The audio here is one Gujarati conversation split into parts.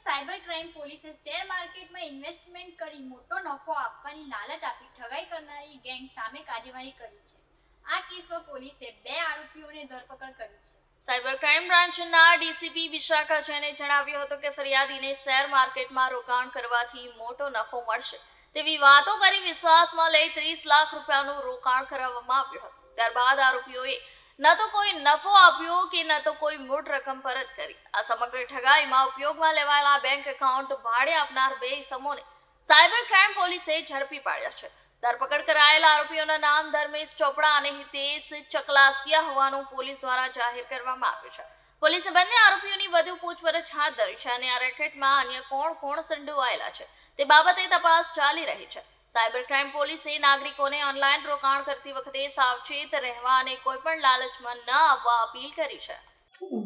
સાયબર ક્રાઇમ પોલીસે શેર માર્કેટમાં ઇન્વેસ્ટમેન્ટ કરી મોટો નફો આપવાની લાલચ આપી ઠગાઈ કરનારી ગેંગ સામે કાર્યવાહી કરી છે. આ કેસમાં પોલીસે 2 આરોપીઓને ધરપકડ કરી છે. સાયબર ક્રાઇમ બ્રાન્ચના ડીસીપી વિશાખા જૈને જણાવ્યું હતું કે ફરિયાદીને શેર માર્કેટમાં રોકાણ કરવાથી મોટો નફો મળશે તેવી વાતો કરી વિશ્વાસમાં લઈ 30 લાખ રૂપિયાનું રોકાણ કરાવવામાં આવ્યું હતું. ત્યારબાદ આરોપીઓએ ન તો કોઈ નફો આપ્યો કે ન તો કોઈ મૂળ રકમ પરત કરી. આ સમગ્ર ઠગાઈમાં ઉપયોગમાં લેવાયેલા બેંક એકાઉન્ટ ભાડે આપનાર 2 ઇસમોને સાયબર ક્રાઇમ પોલીસે ઝડપી પાડ્યા છે. ધરપકડ કરાયેલા આરોપીઓના નામ ધર્મેશ ચોપડા અને હિતેશ ચકલાસિયા હોવાનું પોલીસ દ્વારા જાહેર કરવામાં આવ્યું છે. પોલીસે બંને આરોપીઓની વધુ પૂછપરછ હાથ ધરી છે અને આ રેકેટમાં અન્ય કોણ સંડોવાયેલા છે તે બાબતે તપાસ ચાલી રહી છે. સાયબર ક્રાઇમ પોલીસે નાગરિકોને ઓનલાઈન રોકાણ કરતી વખતે સાવચેત રહેવા અને કોઈપણ લાલચમાં ન આવવા અપીલ કરી છે.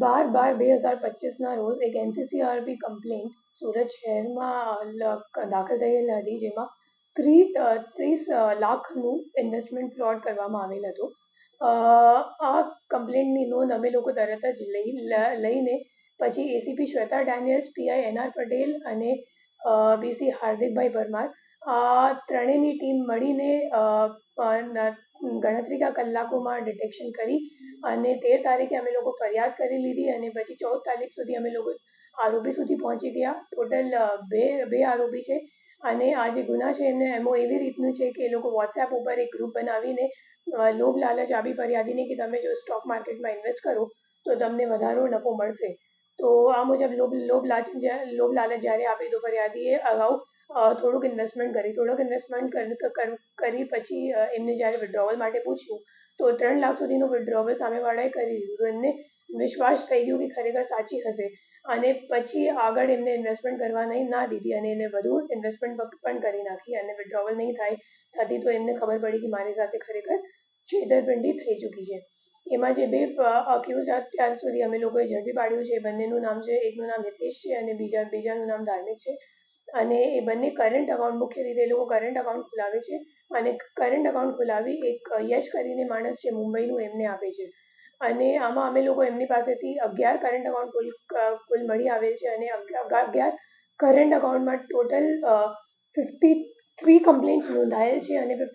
12/12/2025 ના રોજ એક એનસીસીઆરપી કમ્પ્લેન્ટ સુરત શહેરમાં દાખલ થયેલ હતી, જેમાં 30 લાખનું ઇન્વેસ્ટમેન્ટ ફ્રોડ કરવામાં આવેલ હતું. આ કમ્પ્લેન્ટની નોંધ અમે લોકો તરત જ લઈને પછી ACP Shweta Daniels, PI NR Patel અને પીસી હાર્દિકભાઈ પરમાર આ ત્રણેયની ટીમ મળીને ગણતરીના કલાકોમાં ડિટેક્શન કરી અને 13 તારીખે અમે લોકો ફરિયાદ કરી લીધી અને પછી 14 તારીખ સુધી અમે લોકો આરોપી સુધી પહોંચી ગયા. ટોટલ બે આરોપી છે અને આ જે ગુના છે એમને એમો એવી રીતનું છે કે એ લોકો વોટ્સએપ ઉપર એક ગ્રુપ બનાવીને લોભ લાલચ આપી ફરિયાદીને કે તમે જો સ્ટોક માર્કેટમાં ઇન્વેસ્ટ કરો તો તમને વધારો નફો મળશે. તો આ મુજબ લોભ લાલચ જ્યારે આપી તો ફરિયાદીએ અગાઉ થોડુંક ઇન્વેસ્ટમેન્ટ કરી પછી એમને જ્યારે વિડ્રોવલ માટે પૂછ્યું તો 3 લાખ સુધીનું વિડ્રોવલ સામેવાળાએ કરી દીધું. તો એમને વિશ્વાસ થઈ ગયો કે ખરેખર સાચી હશે અને પછી આગળ એમને ઇન્વેસ્ટમેન્ટ કરવા ના દીધી અને એને વધુ ઇન્વેસ્ટમેન્ટ પણ કરી નાખી અને વિડ્રોવલ નહીં થતી તો એમને ખબર પડી કે મારી સાથે ખરેખર છેતરપિંડી થઈ ચૂકી છે. એમાં જે 2 અક્યુઝ અત્યાર સુધી અમે લોકોએ ઝડપી પાડ્યું છે, બંનેનું નામ છે, એકનું નામ હિતેશ છે અને બીજાનું નામ ધાર્મિક છે અને એ બંને કરંટ અકાઉન્ટ, મુખ્ય રીતે એ લોકો કરંટ અકાઉન્ટ ખોલાવે છે અને કરંટ અકાઉન્ટ ખોલાવી એક યશ કરીને માણસ છે મુંબઈનું એમને આપે છે અને આમાં અમે લોકો એમની પાસેથી 11 કરંટ અકાઉન્ટ કુલ મળી આવેલ છે અને 11 કરંટ અકાઉન્ટમાં ટોટલ 53 કમ્પ્લેન્ટ્સ નોંધાયેલ છે અને 57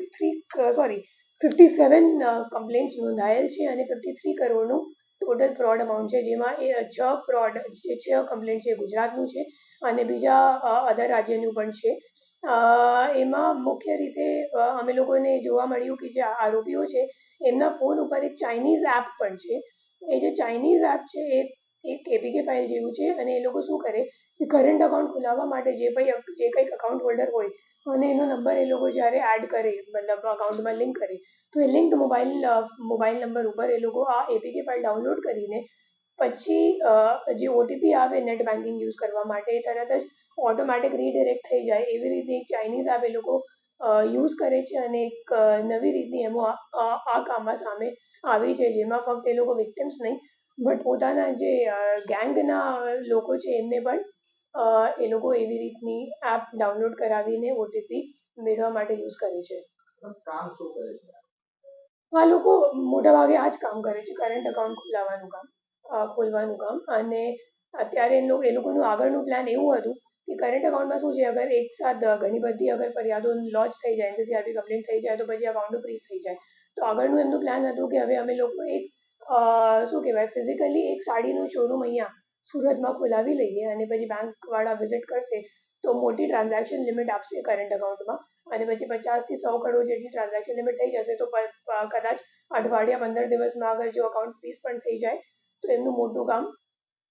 કમ્પ્લેન્ટ્સ નોંધાયેલ છે અને 53 કરોડનું ટોટલ ફ્રોડ અમાઉન્ટ છે, જેમાં 6 કમ્પ્લેન્ટ છે ગુજરાતનું છે અને બીજા અધર રાજ્યનું પણ છે. એમાં મુખ્ય રીતે અમે લોકોને જોવા મળ્યું કે જે આરોપીઓ છે એમના ફોન ઉપર એક ચાઇનીઝ એપ પણ છે. એ જે ચાઇનીઝ એપ છે એ એક એપીકે ફાઇલ જેવું છે અને એ લોકો શું કરે કે કરંટ અકાઉન્ટ ખોલાવવા માટે જે કંઈક અકાઉન્ટ હોલ્ડર હોય અને એનો નંબર એ લોકો જ્યારે એડ કરે, મતલબ અકાઉન્ટમાં લિંક કરે તો એ લિંક્ડ મોબાઈલ નંબર ઉપર એ લોકો આ એપીકે ફાઇલ ડાઉનલોડ કરીને પછી જે ઓટીપી આવે નેટ બેન્કિંગ યુઝ કરવા માટે એ તરત જ ઓટોમેટિક રીડિરેક્ટ થઈ જાય એવી રીતે એક ચાઇનીઝ એપ એ લોકો યુઝ કરે છે અને એક નવી રીતની એમો આ કામમાં સામે આવી છે, જેમાં ફક્ત એ લોકો વિક્ટિમ્સ નહીં બટ પોતાના જે ગેંગના લોકો છે એમને પણ એ લોકો એવી રીતની એપ ડાઉનલોડ કરાવીને ઓટીપી મેળવવા માટે યુઝ કરે છે. કામ શું કરે છે આ લોકો મોટાભાગે આ જ કામ કરે છે, કરંટ અકાઉન્ટ ખોલવાનું કામ અને અત્યારે એ લોકોનું આગળનું પ્લાન એવું હતું કે કરંટ અકાઉન્ટમાં શું છે, અગર એક સાથ ઘણી બધી અગર ફરિયાદો લોન્ચ થઈ જાય, એનસીસીઆરપી કમ્પ્લેન્ટ થઈ જાય તો પછી અકાઉન્ટ ફ્રીઝ થઈ જાય. તો આગળનું એમનું પ્લાન હતું કે હવે અમે લોકો એક શું કહેવાય ફિઝિકલી એક સાડીનું શોરૂમ અહીંયા સુરતમાં ખોલાવી લઈએ અને પછી બેંકવાળા વિઝિટ કરશે તો મોટી ટ્રાન્ઝેક્શન લિમિટ આપશે કરંટ અકાઉન્ટમાં અને પછી 50 થી 100 કરોડ જેટલી ટ્રાન્ઝેક્શન લિમિટ થઈ જશે તો કદાચ અઠવાડિયા 15 દિવસમાં અગર જો અકાઉન્ટ ફ્રીઝ પણ થઈ જાય તો એમનું મોટું કામ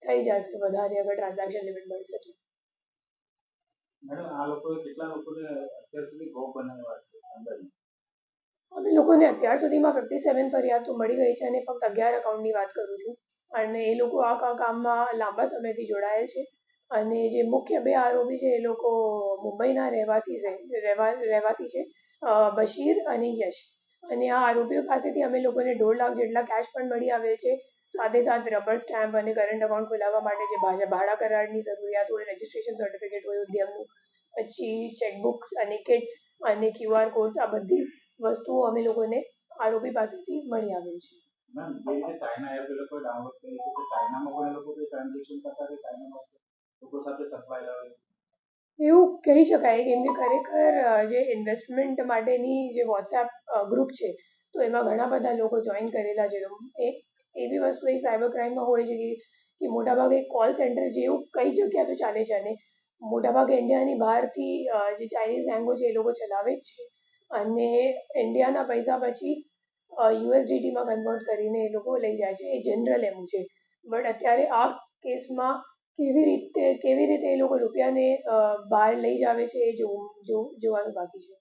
થઈ જશે વધારે અગર ટ્રાન્ઝેક્શન લિમિટ મળશે તો. મેડમ આ લોકોએ કેટલા લોકોને અત્યાર સુધી ભોગ બનાવ્યા છે અંદાજે? અમે લોકોને અત્યાર સુધીમાં 57 ફરિયાદો મળી ગઈ છે અને ફક્ત 11 અકાઉન્ટની વાત કરું છું અને એ લોકો આ કામમાં લાંબા સમયથી જોડાયેલ છે અને જે મુખ્ય 2 આરોપી છે એ લોકો મુંબઈના રહેવાસી છે, બશીર અને યશ અને આ આરોપીઓ પાસેથી અમે લોકોને 1.5 લાખ જેટલા કેશ પણ મળી આવે છે, સાથે રબર સ્ટેમ્પ અને કરંટ અકાઉન્ટ ખોલાવવા માટે જે ભાડા કરારની જરૂરિયાત હોય, રજિસ્ટ્રેશન સર્ટિફિકેટ હોય ઉદ્યમનું, પછી ચેકબુક્સ અને કિટ્સ અને QR કોડ્સ, આ બધી વસ્તુઓ અમે લોકોને આરોપી પાસેથી મળી આવેલ છે. મેમ જે રીતે ચાઇના એપ એ લોકો ડાઉનલોડ કરી છે તો ચાઇનામાં પણ એ લોકો કોઈ ટ્રાન્ઝેક્શન કરતા કે ચાઇનામાં લોકો સાથે સંકળાયેલા હોય? એવું કહી શકાય કેમ કે ખરેખર જે ઇન્વેસ્ટમેન્ટ માટેની જે વોટ્સએપ ગ્રુપ છે તો એમાં ઘણા બધા લોકો જોઈન કરેલા છે. તો એવી વસ્તુ એ સાયબર ક્રાઇમમાં હોય છે કે મોટાભાગે કોલ સેન્ટર જેવું કઈ જગ્યા તો ચાલે છે અને મોટાભાગે ઇન્ડિયાની બહારથી જે ચાઇનીઝ લેંગ્વેજ એ લોકો ચલાવે જ છે અને ઇન્ડિયાના પૈસા પછી યુએસડીટીમાં કન્વર્ટ કરીને એ લોકો લઈ જાય છે. એ જનરલ એમ છે. બટ અત્યારે આ કેસમાં કેવી રીતે એ લોકો રૂપિયાને બહાર લઈ જાવે છે એ જોવાનું બાકી છે.